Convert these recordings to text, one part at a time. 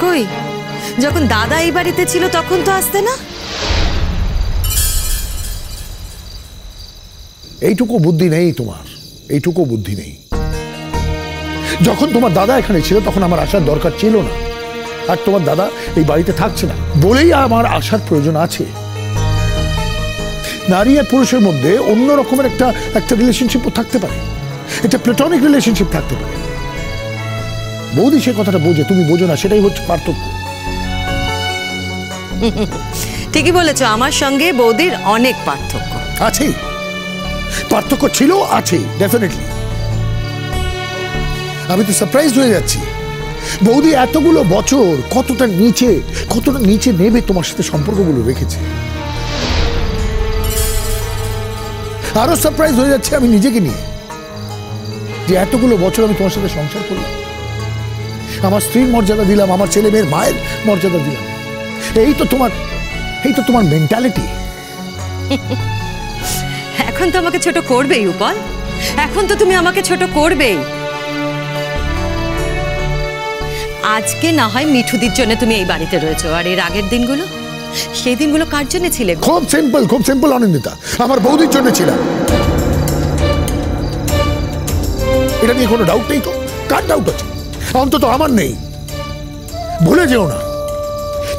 কই, যখন দাদা এই বাড়িতে ছিল তখন তো আসতে না। এইটুকু বুদ্ধি নেই তোমার, এইটুকু বুদ্ধি নেই। যখন তোমার দাদা এখানে ছিল তখন আমার আসার দরকার ছিল না, আর তোমার দাদা এই বাড়িতে থাকছে না বলেই আমার আসার প্রয়োজন আছে। নারী আর পুরুষের মধ্যে অন্য রকমের একটা রিলেশনশিপও থাকতে পারে, এটা প্ল্যাটনিক রিলেশনশিপ থাকতে পারে। বৌদি সে কথাটা বোঝে, তুমি বোঝো না, সেটাই হচ্ছে পার্থক্য। ঠিকই বলেছো, আমার সঙ্গে বৌদির অনেক পার্থক্য আছে, পার্থক্য ছিল, আছে ডেফিনেটলি। আমি তো সারপ্রাইজ হয়ে যাচ্ছি বৌদি এতগুলো বছর কতটা নিচে নেবে তোমার সাথে সম্পর্কগুলো রেখেছে। আরো সারপ্রাইজ হয়ে যাচ্ছে আমি নিজেকে নিয়ে, যে এতগুলো বছর আমি তোমার সাথে সংসার করলাম, আমার স্ত্রীর মর্যাদা দিলাম, আমার ছেলে মেয়ের মায়ের মর্যাদা দিলাম। এই তো তোমার মেন্টালিটি। এখন তো আমাকে ছোট করবেই উপল, এখন তো তুমি আমাকে ছোট করবেই। আজকে না হয় মিঠুদির জন্য তুমি এই বাড়িতে রয়েছো, আর এর আগের দিনগুলো, সেই দিনগুলো কার জন্য ছিলে? খুব সিম্পল অনিন্দিতা, আমার বৌদির জন্য ছিলাম। এটা নিয়ে কোনো ডাউট নেই তো? কার ডাউট আছে? অন্তত আমার নেই। ভুলে যেও না,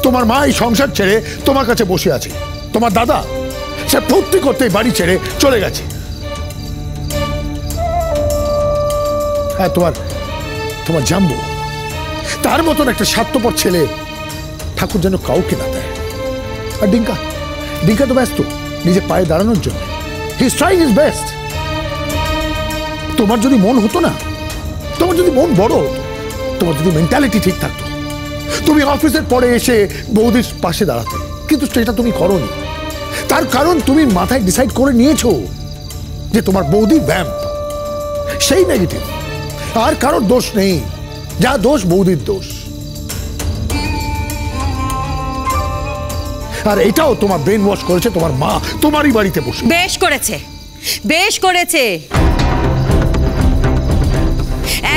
তোমার মা এই সংসার ছেড়ে তোমার কাছে বসে আছে, তোমার দাদা সে ফুর্তি করতে বাড়ি ছেড়ে চলে গেছে। হ্যাঁ, তোমার জাম্বু, তার মতন একটা স্বার্থপর ছেলে ঠাকুর যেন কাউকে না দেয়। আর ডিঙ্কা তো ব্যস্ত নিজে পায়ে দাঁড়ানোর জন্য, he is trying his best. তোমার যদি মন হতো না, তোমার যদি মন বড় হতো, তোমার যদি মেন্টালিটি ঠিক থাকতো, তুমি অফিসের পরে এসে বৌদির পাশে দাঁড়াতে, কিন্তু সেটা তুমি করোনি। তার কারণ তুমি মাথায় ডিসাইড করে নিয়েছো যে তোমার বৌদি ভ্যাম্প, সেই নেগেটিভ। আর কারোর দোষ নেই, যা দোষ বৌদির দোষ। আর এটাও তোমার ব্রেন ওয়াশ করেছে তোমার মা তোমারই বাড়িতে বসে। বেশ করেছে।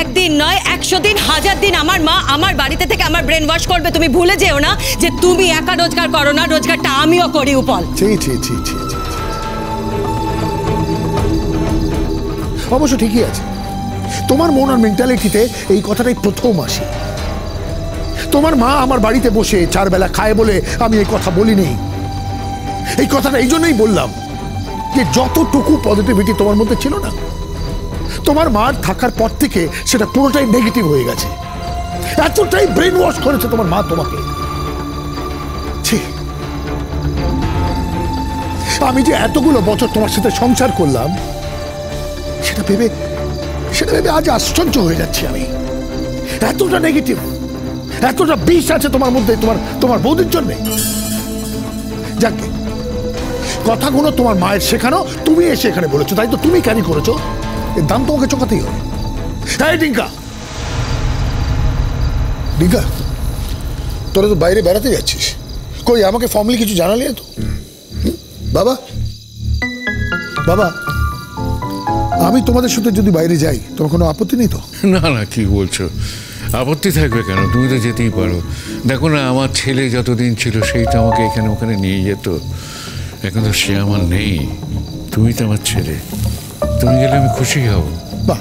একদিন নয়, 100 দিন, 1000 দিন আমার মা আমার বাড়িতে থেকে আমার ব্রেন ওয়াশ করবে। তুমি ভুলে যেও না যে তুমি একা রোজগার করো না, রোজগারটা আমিও করি উপল। অবশ্য ঠিকই আছে, তোমার মন আর মেন্টালিটিতে এই কথাটাই প্রথম আসে। তোমার মা আমার বাড়িতে বসে 4 বেলা খায় বলে আমি এই কথা বলিনি। এই কথাটা এই জন্যই বললাম যে যতটুকু পজিটিভিটি তোমার মধ্যে ছিল না, তোমার মার থাকার পর থেকে সেটা পুরোটাই নেগেটিভ হয়ে গেছে। এতটাই ব্রেন ওয়াশ করেছে তোমার মা তোমাকে। আমি যে এতগুলো বছর তোমার সাথে সংসার করলাম, সেটা ভেবে আজ আশ্চর্য হয়ে যাচ্ছি আমি। এতটা নেগেটিভ, এতটা বিষ আছে তোমার মধ্যে তোমার বৌদির জন্য। যাকে কথাগুলো তোমার মায়ের শেখানো, তুমি এসে এখানে বলেছো, তাই তো তুমি ক্যারি করেছো, এর দাম তোমাকে চোকাতেই হবে। হ্যাঁ ডিঙ্কা, তোরা তো বাইরে বেড়াতে যাচ্ছিস, কই আমাকে ফর্মালি কিছু জানালি না তো? বাবা, আমি তোমাদের সাথে যদি বাইরে যাই তোমার কোনো আপত্তি নেই তো? না, কি বলছো, আপত্তি থাকবে কেন? তুমি তো যেতেই পারো। দেখো না, আমার ছেলে যতদিন ছিল সেই তো আমাকে এখানে ওখানে নিয়ে যেত, এখন তো সে আমার নেই। তুমি তো আমার ছেলে, তুমি গেলে আমি খুশি হব। বাহ,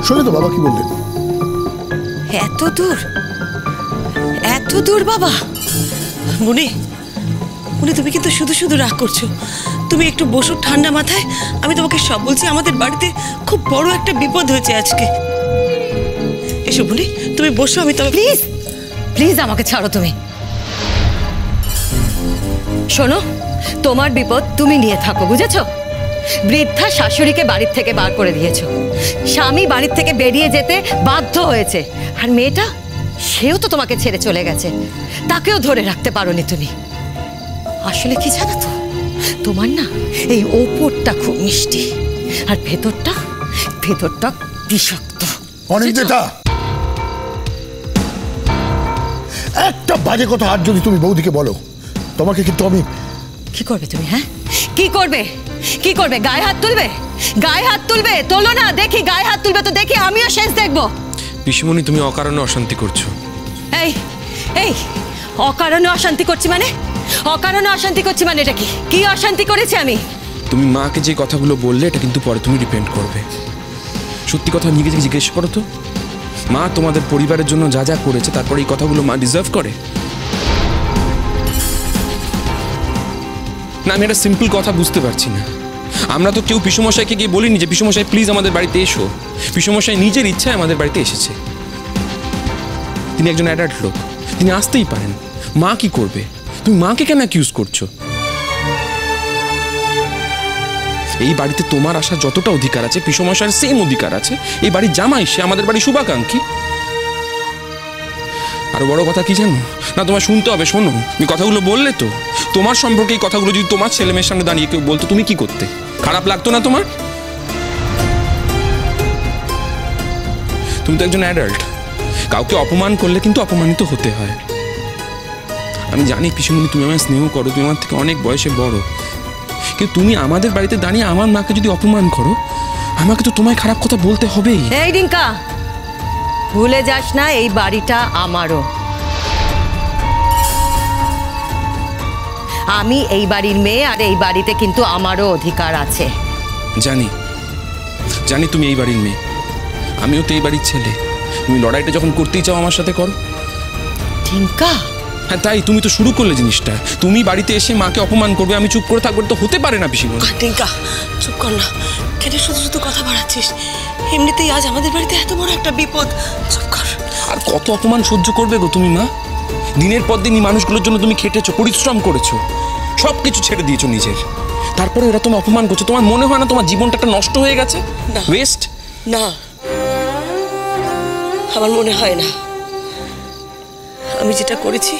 শুনলে তো বাবা কি বললেন? এত দূর বাবা। মুনি, তুমি কিন্তু শুধু রাগ করছো। তুমি একটু বসো ঠান্ডা মাথায়, আমি তোমাকে সব বলছি। আমাদের বাড়িতে খুব বড় একটা বিপদ হয়েছে আজকে। এসো মুনি, তুমি বসো, আমি তোমাকে। প্লিজ আমাকে ছাড়ো। তুমি শোনো, তোমার বিপদ তুমি নিয়ে থাকো, বুঝেছো? বৃদ্ধা শাশুড়িকে বাড়ির থেকে বার করে দিয়েছো, স্বামী বাড়ির থেকে বেরিয়ে যেতে বাধ্য হয়েছে, আর মেয়েটা সেও তো তোমাকে ছেড়ে চলে গেছে, তাকেও ধরে রাখতে পারোনি তুমি। আসলে কি জানো তো, তোমার না এই ওপরটা খুব মিষ্টি, আর ভেতরটা বিষাক্ত। অনিন্দিতা, একটা বাজে কথা আর যদি তুমি বৌদিকে বলো, তোমাকে কিন্তু আমি। কি করবে তুমি? হ্যাঁ, কি করবে? গায়ে হাত তুলবে? তোলো না দেখি, গায়ে হাত তুলবে তো দেখি, আমিও শেষ দেখবো। পিসিমণি, তুমি অকারণে অশান্তি করছো। এই এই অকারণে অশান্তি করছি মানে? অকারণে অশান্তি করছি মানে এটা কি? কি অশান্তি করেছি আমি? তুমি মাকে যে কথাগুলো বললে এটা কিন্তু পরে তুমি রিপেন্ট করবে। সত্যি কথা নিজেকে জিজ্ঞেস করো তো, মা তোমাদের পরিবারের জন্য যা যা করেছে তারপরে এই কথাগুলো মা ডিজার্ভ করে? না, আমি একটা সিম্পল কথা বুঝতে পারছি না। আমরা তো কেউ পিসুমশাইকে গিয়ে বলিনি যে পিসুমশাই প্লিজ আমাদের বাড়িতে এসো। পিসুমশাই নিজের ইচ্ছায় আমাদের বাড়িতে এসেছে। তিনি একজন অ্যাডাল্ট লোক, তিনি আসতেই পারেন। মা কি করবে? তুমি মাকে কেন অ্যাকিউজ করছো? এই বাড়িতে তোমার আসার যতটা অধিকার আছে পিসুমশাইয়ের সেম অধিকার আছে। এই বাড়ির জামাই, সে আমাদের বাড়ির শুভাকাঙ্ক্ষী। আরো বড় কথা কি জানো না, তোমার শুনতে হবে। শোনো, তুমি কথাগুলো বললে তো, তোমার সম্পর্কে এই কথাগুলো যদি তোমার ছেলে মেয়ের সামনে দাঁড়িয়ে কেউ বলতো, তুমি কি করতে? খারাপ লাগতো না তোমার? তুমি তো একজন অ্যাডাল্ট, কাউকে অপমান করলে কিন্তু অপমানিত হতে হয়। আমি জানি পিসুমণি, তুমি আমায় স্নেহ করো, তুমি আমার থেকে অনেক বয়সে বড়, কিন্তু তুমি আমাদের বাড়িতে দাঁড়িয়ে আমার মাকে যদি অপমান করো, আমাকে তো তোমায় খারাপ কথা বলতে হবেই। এই রিঙ্কা, ভুলে যাস না এই বাড়িটা আমারও। আমি এই বাড়ির মেয়ে, আর এই বাড়িতে কিন্তু আমারও অধিকার আছে। জানি জানি তুমি এই বাড়ির মেয়ে, আমিও তো এই বাড়ির ছেলে। তুমি লড়াইটা যখন করতেই চাও আমার সাথে করো। রিঙ্কা, হ্যাঁ তাই তুমি তো শুরু করলে জিনিসটা। তুমি বাড়িতে এসে মাকে অপমান করবে, আমি চুপ করে থাকবো, তো হতে পারে না পিসিমণি। টিঙ্কা, চুপ কর না, কেন শুধু শুধু কথা বাড়াচ্ছিস? এমনিতেই আজ আমাদের বাড়িতে এত বড় একটা বিপদ। চুপ কর। আর কত অপমান সহ্য করবে গো তুমি মা? দিনের পর দিন এই মানুষগুলোর জন্য তুমি খেটেছো, পরিশ্রম করেছো, সব কিছু ছেড়ে দিয়েছো নিজের, তারপরে এরা তোমার অপমান করছো। তোমার মনে হয় না তোমার জীবনটা একটা নষ্ট হয়ে গেছে? ওয়েস্ট? না, আমার মনে হয় না। আমি যেটা করেছি,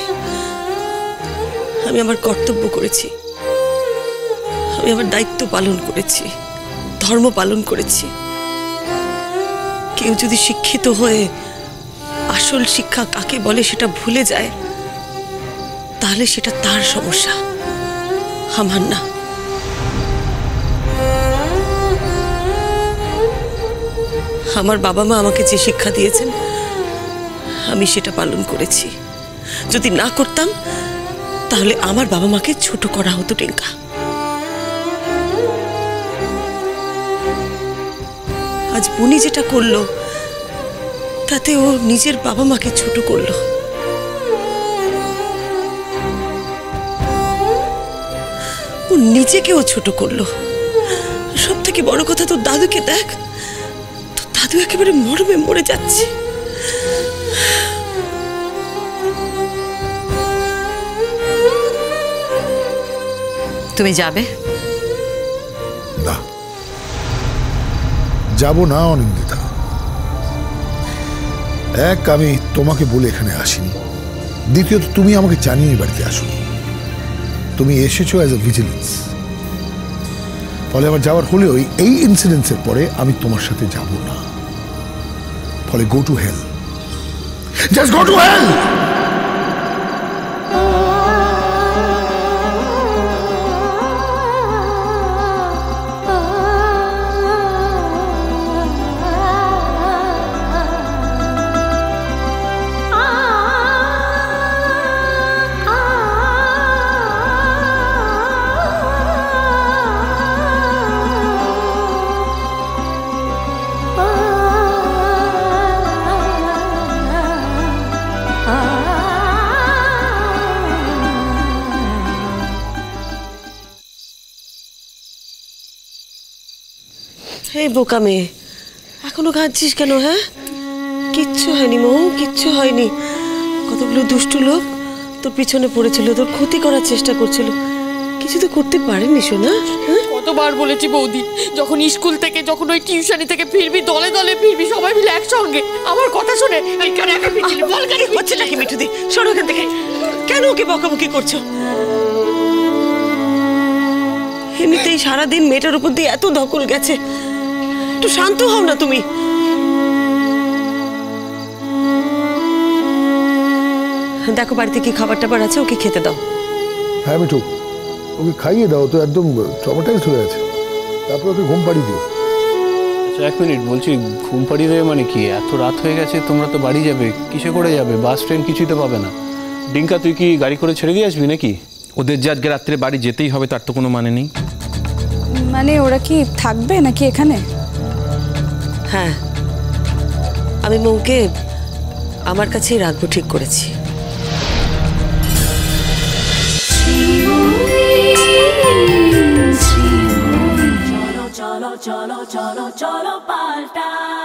আমি আমার কর্তব্য করেছি, আমি আমার দায়িত্ব পালন করেছি, ধর্ম পালন করেছি। কেউ যদি শিক্ষিত হয়ে আসল শিক্ষা কাকে বলে সেটা ভুলে যায়, তাহলে সেটা তার সমস্যা, আমার না। আমার বাবা মা আমাকে যে শিক্ষা দিয়েছেন আমি সেটা পালন করেছি। যদি না করতাম তাহলে আমার বাবা মাকে ছোট করা হতো টিঙ্কা। আজ বুনি যেটা করলো তাতে ও নিজের বাবা মাকে ছোট করলো। ও নিজেকেও ছোট করলো। সব থেকে বড় কথা, তোর দাদুকে দেখ, তোর দাদু একেবারে মরমে মরে যাচ্ছে। তুমি যাবে? না, যাব না অনিন্দিতা। এক, আমি তোমাকে বলে এখানে আসিনি। দ্বিতীয়ত, তুমি আমাকে জানিয়ে বাড়িতে আসো। তুমি এসেছো অ্যাজ এ ভিজিলেন্স। ফলে আমার যাওয়ার হলেও এই ইনসিডেন্টসের পরে আমি তোমার সাথে যাব না। ফলে go to hell, just go to hell. এই বোকা মেয়ে, এখনো কাঁদছিস কেন? হ্যাঁ, কিচ্ছু হয়নি মৌ, কিচ্ছু হয়নি। কতগুলো দুষ্টু লোক তোর পিছনে পড়েছিল, তোর ক্ষতি করার চেষ্টা করছিল, কিছু তো করতে পারেনি সোনা। কতবার বলেছি বৌদি, যখন স্কুল থেকে, যখন ওই টিউশনি থেকে ফিরবি, দলে দলে ফিরবি, সবাই মিলে একসঙ্গে। আমার কথা শুনে এইখানে একা ফিরছিলি, বল কেন হচ্ছেটা কি মিঠুদি? সরো এখান থেকে। কেন ওকে বকাবকি করছো? এমনিতেই সারাদিন মেয়েটার উপর দিয়ে এত ধকল গেছে, একটু শান্ত হও না তুমি। দেখো বাড়িতে কি খাবার টাবার আছে, ওকে খেতে দাও। হ্যাঁ মিঠু, ওকে খাইয়ে দাও, তো একদম ট্রমাটাইজড হয়ে আছে। তারপর ওকে ঘুম পাড়িয়ে দিও। এক মিনিট, বলছি ঘুম পাড়িয়ে দেবে মানে কি? এত রাত হয়ে গেছে, তোমরা তো বাড়ি যাবে, কিসে করে যাবে? বাস ট্রেন কিছুই তো পাবে না। ডিঙ্কা, তুই কি গাড়ি করে ছেড়ে দিয়ে আসবি নাকি? ওদের যে আজকে রাত্রে বাড়ি যেতেই হবে তার তো কোনো মানে নেই। মানে ওরা কি থাকবে নাকি এখানে? হ্যাঁ, আমি মৌকে আমার কাছেই রাখবো ঠিক করেছি। cholo cholo cholo cholo cholo palta